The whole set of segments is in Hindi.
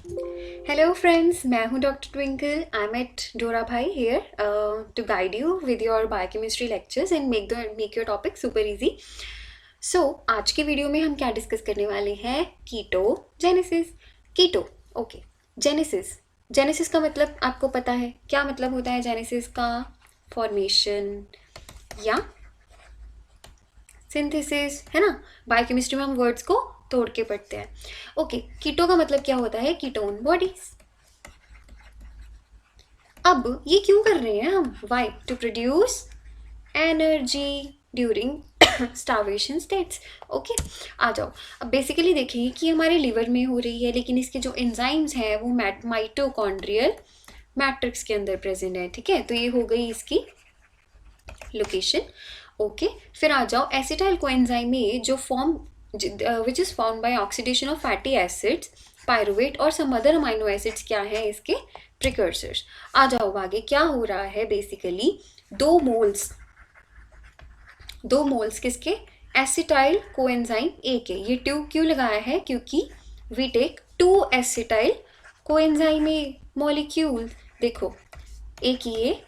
हेलो फ्रेंड्स, मैं हूं doctor Twinkle. I am at डोरा भाई here to guide you with your biochemistry lectures and make your topic super easy. So आज की वीडियो में हम क्या डिस्कस करने वाले हैं? कीटोजेनेसिस. कीटो, ओके. जेनेसिस. जेनेसिस का मतलब आपको पता है क्या मतलब होता है? जेनेसिस का फॉर्मेशन या सिंथेसिस, है ना. बायोकेमिस्ट्री में हम वर्ड्स को तोड़ के पढ़ते हैं. ओके, कीटो का मतलब क्या होता है? Ketone bodies. अब ये क्यों कर रहे हैं हम? Why? To produce energy during starvation states. Okay, आ जाओ. अब बेसिकली देखिए कि हमारे लिवर में हो रही है, लेकिन इसके जो एंजाइम्स हैं वो माइटोकॉन्ड्रियल मैट्रिक्स के अंदर प्रेजेंट है. ठीक है, तो ये हो गई इसकी लोकेशन. ओके, फिर आ जाओ एसिटाइल कोएंजाइम में जो form which is form by oxidation of fatty acids, pyruvate और सम अदर अमाइनो एसिड्स क्या है इसके प्रिकर्सर्स. आ जाओ आगे. क्या हो रहा है? बेसिकली दो मोल्स किसके? एसिटाइल कोएंजाइम ए के. ये ट्यू क्यों लगाया है? क्योंकि we take 2 acetyl coenzyme A molecule. देखो, एक ये,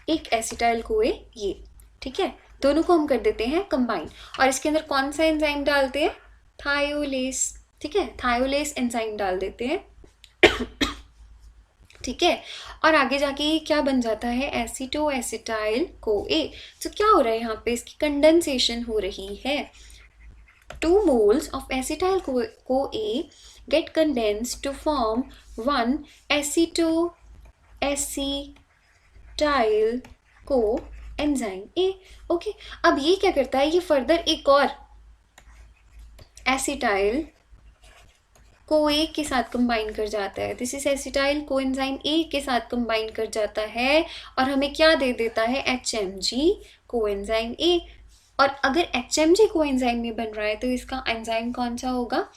एक एसिटाइल कोए ये. ठीक है, दोनों को हम कर देते हैं कंबाइन. और इसके अंदर कौन सा एंजाइम डालते हैं? थायोलेस. ठीक है, थायोलेस एंजाइम डाल देते हैं. ठीक है, और आगे जाके ये क्या बन जाता है? एसिटो एसिटाइल को ए. तो क्या हो रहा है यहाँ पे? इसकी कंडेंसेशन हो रही है. 2 moles of acetyl CoA get condensed to form 1 aceto acetyl co enzyme A. Okay, अब ये क्या करता है? ये फर्दर एक और एसिटाइल को ए के साथ कंबाइन कर जाता है. This is acetyl co enzyme A के साथ कंबाइन कर जाता है और हमें क्या दे देता है? HMG को एंजाइम ए. और अगर HMG को एंजाइम में बन रहा है तो इसका एंजाइम कौन सा होगा?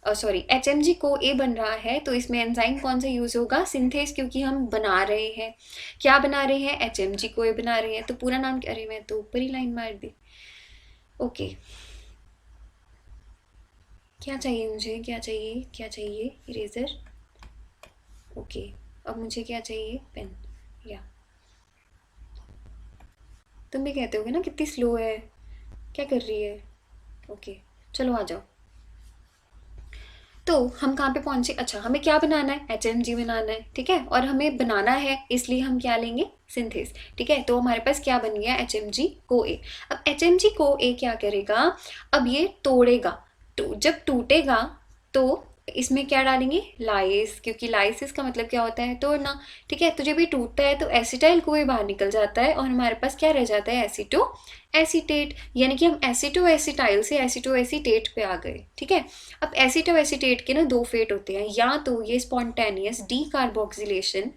सॉरी, HMG को ए बन रहा है तो इसमें एंजाइम कौन सा यूज होगा? सिंथेस, क्योंकि हम बना रहे हैं. क्या बना रहे हैं? HMG को ए बना रहे हैं. तो पूरा नाम क्या? अरे मैं तो ऊपर ही लाइन मार दी. ओके, क्या चाहिए मुझे? क्या चाहिए? क्या चाहिए? इरेजर. ओके, अब मुझे क्या चाहिए? पेन. या तुम भी कहते होगे ना कितनी स्लो है, क्या कर रही है. ओके, चलो आ जाओ. तो हम कहाँ पे पहुंचे? अच्छा, हमें क्या बनाना है? HMG बनाना है. ठीक है, और हमें बनाना है इसलिए हम क्या लेंगे? सिंथेस. ठीक है, तो हमारे पास क्या बन गया? HMG को ए. अब HMG को ए क्या करेगा? अब ये तोड़ेगा. तो जब टूटेगा तो इसमें क्या डालेंगे? लाइस, क्योंकि लाइसिस का मतलब क्या होता है? तोड़ना. ठीक है, तो जब ये टूटता है तो एसिटाइल को बाहर निकल जाता है और हमारे पास क्या रह जाता है? एसिटो एसीटेट. यानी कि हम एसिटो एसिटाइल से एसिटो एसीटेट पे आ गए. ठीक है, अब एसिटो एसीटेट के ना 2 फेट होते हैं. या तो ये स्पॉन्टेनियस डी कार्बोक्सिलेशन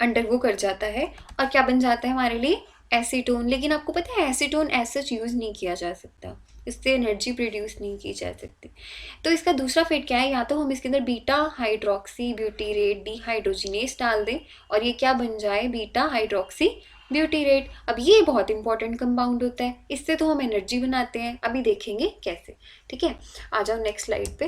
अंडरगो कर जाता है और क्या बन जाता है हमारे लिए? एसीटोन. लेकिन आपको पता है एसीटोन ऐसा यूज नहीं किया जा सकता, इससे एनर्जी प्रोड्यूस नहीं की जा सकती. तो इसका दूसरा फेट क्या है? या तो हम इसके अंदर बीटा हाइड्रोक्सी ब्यूटीरेट डिहाइड्रोजिनेस डाल दें और ये क्या बन जाए? Beta hydroxy butyrate. अब ये बहुत इंपॉर्टेंट कंपाउंड होता है, इससे तो हम एनर्जी बनाते हैं. अभी देखेंगे कैसे. ठीक है, आ जाओ नेक्स्ट स्लाइड पे.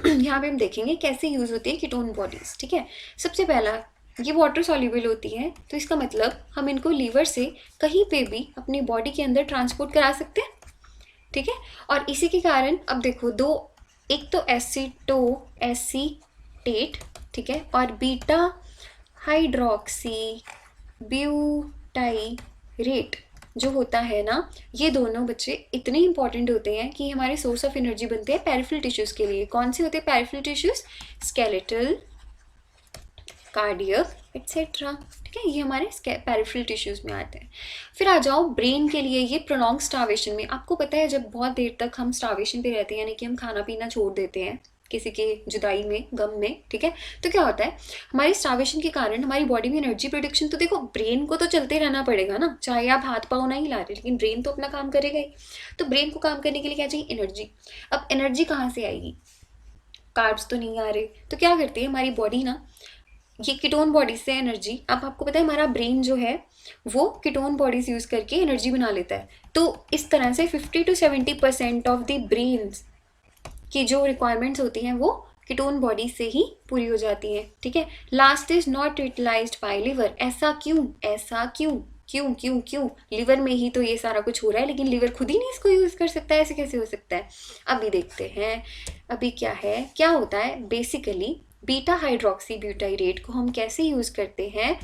यहाँ पे हम देखेंगे कैसे यूज होती है कीटोन बॉडीज. ठीक है, सबसे पहला, ये वाटर सॉल्युबल होती है तो इसका मतलब हम इनको लीवर से कहीं पे भी अपनी बॉडी के अंदर ट्रांसपोर्ट करा सकते हैं. ठीक है, और इसी के कारण अब देखो दो, एक तो एसिटो एसीटेट, ठीक है, और बीटा हाइड्रोक्सी ब्यूटाइरेट जो होता है ना, ये दोनों बच्चे इतने इंपॉर्टेंट होते हैं कि हमारे सोर्स ऑफ एनर्जी बनते हैं पेरिफेरल टिश्यूज के लिए. कौन से होते हैं peripheral tissues? Skeletal, cardiac etcetera. ठीक है, ये हमारे पेरिफेरल टिश्यूज में आते हैं. फिर आ जाओ ब्रेन के लिए. ये प्रोलॉन्ग स्टार्वेशन में, आपको पता है जब बहुत देर तक हम स्टार्वेशन पे रहते हैं, यानी कि हम खाना पीना छोड़ देते हैं किसी की जुदाई में, गम में. ठीक है, तो क्या होता है? हमारी स्टार्वेशन के कारण हमारी बॉडी में एनर्जी प्रोडक्शन, तो देखो ब्रेन को तो चलते रहना पड़ेगा ना, चाहे आप हाथ पाँव ना ही ला रहे, लेकिन ब्रेन तो अपना काम करेगा ही. तो ब्रेन को काम करने के लिए क्या चाहिए? एनर्जी. अब एनर्जी कहाँ से आएगी? कार्ब्स तो नहीं आ रहे, तो क्या करती है हमारी बॉडी ना, ये कीटोन बॉडीज से एनर्जी. अब आपको पता है हमारा ब्रेन जो है वो कीटोन बॉडीज यूज करके एनर्जी बना लेता है. तो इस तरह से 50 to 70% ऑफ द ब्रेन कि जो रिक्वायरमेंट्स होती हैं वो कीटोन बॉडी से ही पूरी हो जाती हैं, ठीक है। Last is not utilised by liver, ऐसा क्यों, ऐसा क्यों, क्यों क्यों क्यों, लिवर में ही तो ये सारा कुछ हो रहा है, लेकिन लिवर खुद ही नहीं इसको यूज़ कर सकता है, ऐसे कैसे हो सकता है। अभी देखते हैं, अभी क्या है, क्या होता है बेसिकली, बीटा हाइड्रोक्सी ब्यूटाइरेट को हम कैसे यूज़ करते हैं,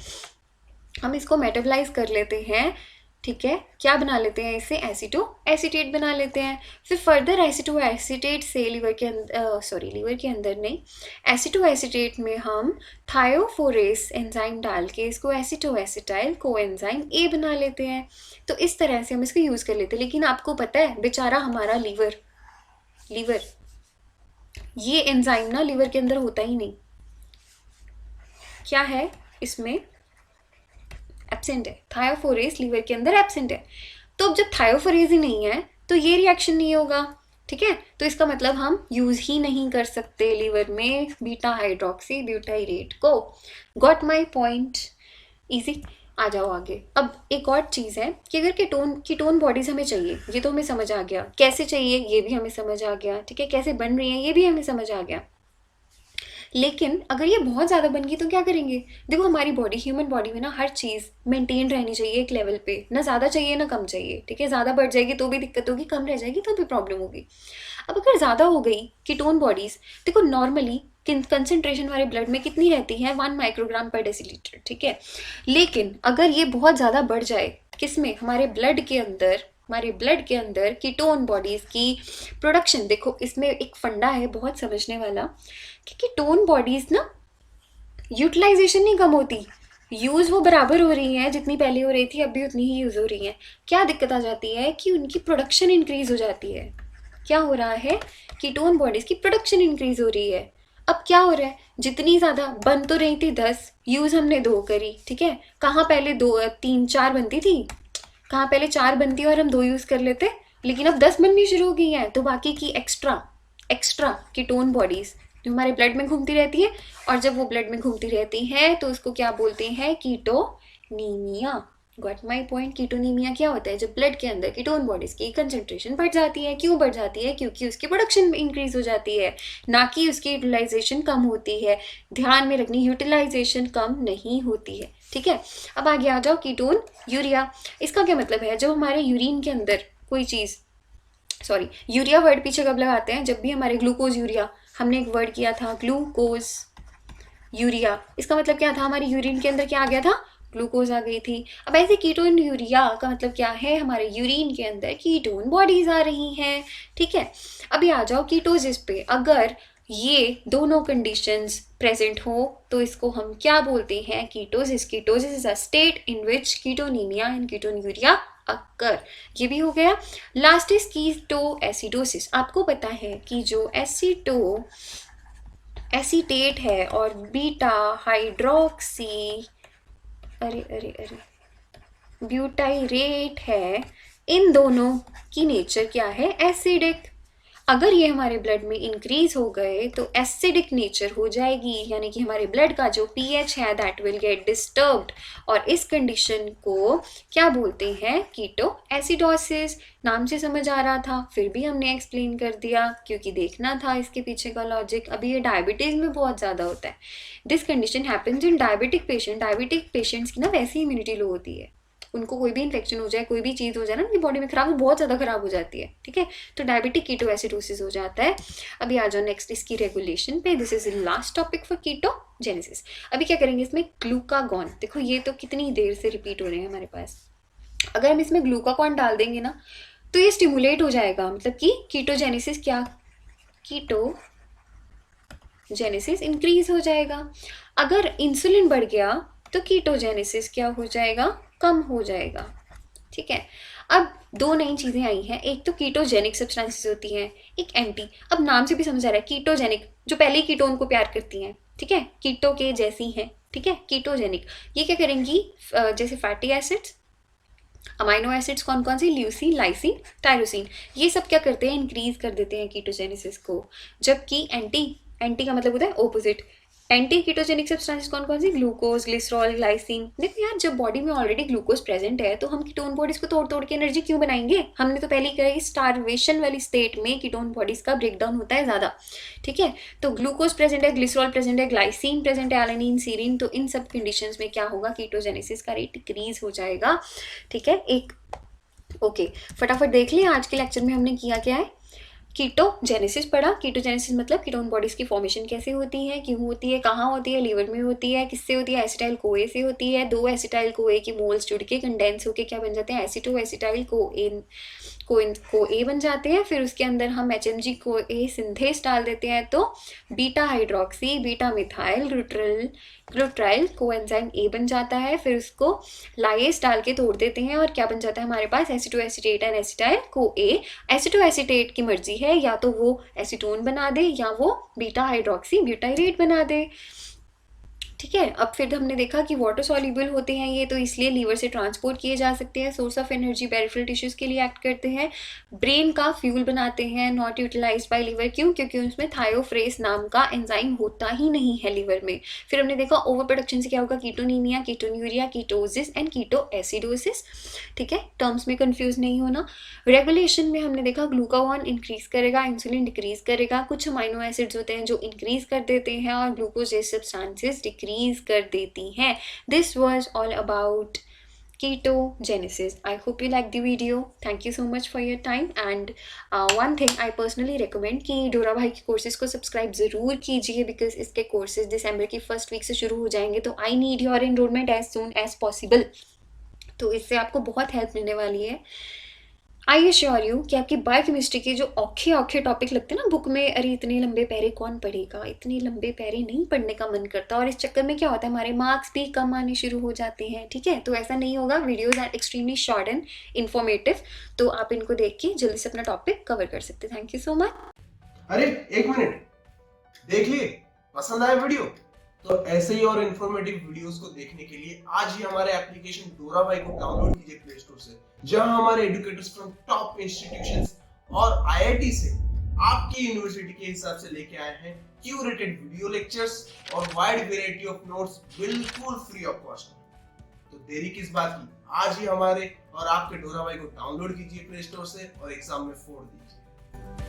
हम इसको मेटाबलाइज कर लेते हैं, ठीक है। क्या बना लेते हैं इसे, एसीटो एसीटेट बना लेते हैं। फिर फर्दर एसीटो एसीटेट से लिवर के अंदर, लिवर के अंदर नहीं, एसीटो एसीटेट में हम थायोफोरेस एंजाइम डाल के इसको aceto acetyl co enzyme A बना लेते हैं। तो इस तरह से हम इसको यूज़ कर लेते हैं। लेकिन आपको पता है बेचारा हमारा लीवर ये एंजाइम ना लिवर के अंदर होता ही नहीं, क्या है इसमें, एब्सेंट है, थायोफोरेस लिवर के अंदर एब्सेंट है। तो अब जब थायोफोरेस ही नहीं है तो ये रिएक्शन नहीं होगा, ठीक है। तो इसका मतलब हम यूज ही नहीं कर सकते लिवर में बीटा हाइड्रोक्सी ब्यूटाइरेट को। Got my point, easy. आ जाओ आगे। अब एक और चीज़ है कि अगर कीटोन बॉडीज हमें चाहिए, ये तो हमें समझ आ गया, कैसे चाहिए ये भी हमें समझ आ गया, ठीक है, कैसे बन रही है ये भी हमें समझ आ गया। लेकिन अगर ये बहुत ज़्यादा बन गई तो क्या करेंगे। देखो हमारी बॉडी, ह्यूमन बॉडी में ना हर चीज़ मेंटेन रहनी चाहिए एक लेवल पे, ना ज़्यादा चाहिए ना कम चाहिए, ठीक है। ज़्यादा बढ़ जाएगी तो भी दिक्कत होगी, कम रह जाएगी तो भी प्रॉब्लम होगी। अब अगर ज़्यादा हो गई कीटोन बॉडीज़, देखो नॉर्मली कंसनट्रेशन हमारे ब्लड में कितनी रहती है, 1 माइक्रोग्राम पर डेसीलीटर, ठीक है। लेकिन अगर ये बहुत ज़्यादा बढ़ जाए, किस में, हमारे ब्लड के अंदर कीटोन बॉडीज़ की प्रोडक्शन, देखो इसमें एक फंडा है बहुत समझने वाला, कि कीटोन बॉडीज़ ना यूटिलाइजेशन नहीं कम होती, यूज़ वो बराबर हो रही हैं, जितनी पहले हो रही थी अब भी उतनी ही यूज़ हो रही हैं। क्या दिक्कत आ जाती है कि उनकी प्रोडक्शन इंक्रीज़ हो जाती है। क्या हो रहा है, कीटोन बॉडीज़ की प्रोडक्शन इंक्रीज़ हो रही है। अब क्या हो रहा है, जितनी ज़्यादा बन तो रही थी 10, यूज़ हमने 2 करी, ठीक है। कहाँ पहले 2 3 4 बनती थी, कहाँ पहले 4 बनती और हम 2 यूज़ कर लेते, लेकिन अब 10 बननी शुरू हो गई हैं। तो बाकी की एक्स्ट्रा कीटोन बॉडीज़ जो हमारे ब्लड में घूमती रहती है, और जब वो ब्लड में घूमती रहती हैं तो उसको क्या बोलते हैं, ketonaemia. Got my point. Ketonaemia क्या होता है, जब ब्लड के अंदर कीटोन बॉडीज की कंसंट्रेशन बढ़ जाती है। क्यों बढ़ जाती है, क्योंकि उसकी प्रोडक्शन इंक्रीज हो जाती है, ना कि उसकी यूटिलाइजेशन कम होती है। ध्यान में रखनी, यूटिलाइजेशन कम नहीं होती है, ठीक है। अब आगे आ जाओ, कीटोन यूरिया। इसका क्या मतलब है, जब हमारे यूरिन के अंदर कोई चीज़, यूरिया वर्ड पीछे कब लगाते हैं, जब भी हमारे ग्लूकोज यूरिया, हमने एक वर्ड किया था ग्लूकोज यूरिया, इसका मतलब क्या था, हमारी यूरिन के अंदर क्या आ गया था, ग्लूकोज आ गई थी। अब ऐसे कीटोन यूरिया का मतलब क्या है, हमारे यूरिन के अंदर कीटोन बॉडीज आ रही हैं, ठीक है। अभी आ जाओ कीटोसिस पे। अगर ये दोनों कंडीशंस प्रेजेंट हो तो इसको हम क्या बोलते हैं, ketosis. Ketosis is a state in which ketonemia and ketonuria occur. ये भी हो गया। Last is keto acidosis. आपको पता है कि जो एसीटेट है और बीटा हाइड्रोक्सी ब्यूटाइरेट है, इन दोनों की नेचर क्या है, एसिडिक। अगर ये हमारे ब्लड में इंक्रीज हो गए तो एसिडिक नेचर हो जाएगी, यानी कि हमारे ब्लड का जो पीएच है दैट विल गेट डिस्टर्ब्ड, और इस कंडीशन को क्या बोलते हैं, कीटो एसिडोसिस। नाम से समझ आ रहा था, फिर भी हमने एक्सप्लेन कर दिया क्योंकि देखना था इसके पीछे का लॉजिक। अभी ये डायबिटीज़ में बहुत ज़्यादा होता है। This condition happens in diabetic patients की ना वैसी इम्यूनिटी लो होती है, उनको कोई भी इन्फेक्शन हो जाए, कोई भी चीज़ हो जाए ना उनकी बॉडी में खराब, बहुत ज़्यादा खराब हो जाती है, ठीक है। तो डायबिटिक कीटोएसिडोसिस हो जाता है। अभी आ जाओ नेक्स्ट इसकी रेगुलेशन पे। This is last topic for कीटोजेनेसिस। अभी क्या करेंगे इसमें, ग्लूकागॉन। देखो ये तो कितनी देर से रिपीट हो रहे हैं हमारे पास। अगर हम इसमें ग्लूकागॉन डाल देंगे ना तो ये स्टिमुलेट हो जाएगा, मतलब कि कीटोजेनेसिस कीटोजेनेसिस इंक्रीज हो जाएगा। अगर इंसुलिन बढ़ गया तो कीटोजेनेसिस क्या हो जाएगा, कम हो जाएगा, ठीक है। अब 2 नई चीज़ें आई हैं, एक तो कीटोजेनिक सब्सटेंसेस होती हैं, एक एंटी। अब नाम से भी समझ आ रहा है, कीटोजेनिक जो पहले ही कीटोन को प्यार करती हैं, ठीक है, कीटो के जैसी हैं, ठीक है। कीटोजेनिक ये क्या करेंगी, जैसे फैटी एसिड्स, अमाइनो एसिड्स कौन कौन सी, ल्यूसीन, लाइसिन, टायरोसिन, ये सब क्या करते हैं, इंक्रीज कर देते हैं कीटोजेनेसिस को। जबकि एंटी का मतलब होता है ऑपोजिट, एंटी कीटोजेनिक सब्सटेंसेस कौन कौन सी? Glucose, glycerol, glycine. देखो यार, जब बॉडी में ऑलरेडी ग्लूकोज प्रेजेंट है तो हम कीटोन बॉडीज को तोड़ तोड़ के एनर्जी क्यों बनाएंगे? हमने तो पहले ही कहा कि स्टारवेशन वाली स्टेट में कीटोन बॉडीज का ब्रेकडाउन होता है ज्यादा, ठीक है। तो ग्लूकोज प्रेजेंट है, ग्लिसरॉल प्रेजेंट है, ग्लाइसिन प्रेजेंट है, एलानिन, सीरिन, तो इन सब कंडीशंस में क्या होगा? कीटोजेनेसिस का रेट डिक्रीज हो जाएगा, ठीक है। एक ओके, फटाफट देख लिया आज के लेक्चर में हमने किया क्या है। कीटोजेनेसिस पढ़ा। कीटोजेनेसिस मतलब कीटोन बॉडीज की फॉर्मेशन कैसे होती है, क्यों होती है, कहाँ होती है, लीवर में होती है, किससे होती है? एसिटाइल कोए से होती है। दो एसिटाइल कोए की मोल्स जुड़ के कंडेंस होके क्या बन जाते हैं? एसिटो एसिटाइल को ए बन जाते हैं। फिर उसके अंदर हम HMG को ए सिंथेस डाल देते हैं तो beta hydroxy beta methyl ग्लूट्राइल coenzyme A बन जाता है। फिर उसको लाइएस डाल के तोड़ देते हैं और क्या बन जाता है हमारे पास? Acetoacetate and acetyl CoA. एसिटो acetate की मर्जी है, या तो वो एसीटोन बना दे या वो बीटा हाइड्रोक्सी ब्यूटाइरेट बना दे, ठीक है। अब फिर हमने देखा कि वाटर सॉल्युबल होते हैं ये, तो इसलिए लीवर से ट्रांसपोर्ट किए जा सकते हैं। Source of energy peripheral tissues के लिए एक्ट करते हैं। ब्रेन का फ्यूल बनाते हैं, नॉट यूटिलाइज्ड बाय लीवर। क्यों? क्योंकि उसमें थायोफ्रेस नाम का एंजाइम होता ही नहीं है लीवर में। फिर हमने देखा ओवर प्रोडक्शन से क्या होगा? Ketonaemia, ketonuria, ketosis and ketoacidosis, ठीक है। टर्म्स में कंफ्यूज नहीं होना। रेगुलेशन में हमने देखा ग्लूकागॉन इंक्रीज करेगा, इंसुलिन डिक्रीज करेगा। कुछ अमाइनो एसिड्स होते हैं जो इंक्रीज कर देते हैं और ग्लूकोज जैसे सब्सटेंसेस डिक्रीज कर देती हैं। This was all about ketogenesis. I hope you liked the video. Thank you so much for your time. And one thing I personally recommend कि डोरा भाई के कोर्सेज को सब्सक्राइब ज़रूर कीजिए, बिकॉज इसके कोर्सेज दिसंबर की फर्स्ट वीक से शुरू हो जाएंगे। तो I need your enrolment as soon as possible. तो इससे आपको बहुत हेल्प मिलने वाली है। आई एश्योर यू कि आपकी बायोकेमिस्ट्री के जो औखे औखे टॉपिक लगते हैं ना बुक में, अरे इतने लंबे पैरे कौन पढ़ेगा, इतने लंबे पैरे नहीं पढ़ने का मन करता, और इस चक्कर में क्या होता है हमारे मार्क्स भी कम आने शुरू हो जाते हैं, ठीक है। तो ऐसा नहीं होगा। Videos are extremely short and informative, तो आप इनको देख के जल्दी से अपना टॉपिक कवर कर सकते हैं। Thank you so much. अरे एक मिनट, देख लिए, पसंद आया वीडियो? तो ऐसे ही और इन्फॉर्मेटिव वीडियोस को देखने के लिए आज ही हमारे एप्लीकेशन डोरा भाई को डाउनलोड कीजिए प्ले स्टोर से, जहां हमारे एडुकेटर्स फ्रॉम टॉप इंस्टीट्यूशंस और IIT से आपकी यूनिवर्सिटी के हिसाब से लेके आए हैं क्यूरेटेड वीडियो लेक्चर्स और वाइड वैरायटी ऑफ नोट्स बिल्कुल फ्री ऑफ कॉस्ट। तो देरी किस बात की, आज ही हमारे और आपके डोरा भाई को डाउनलोड कीजिए प्ले स्टोर से और एग्जाम में फोड़ दीजिए।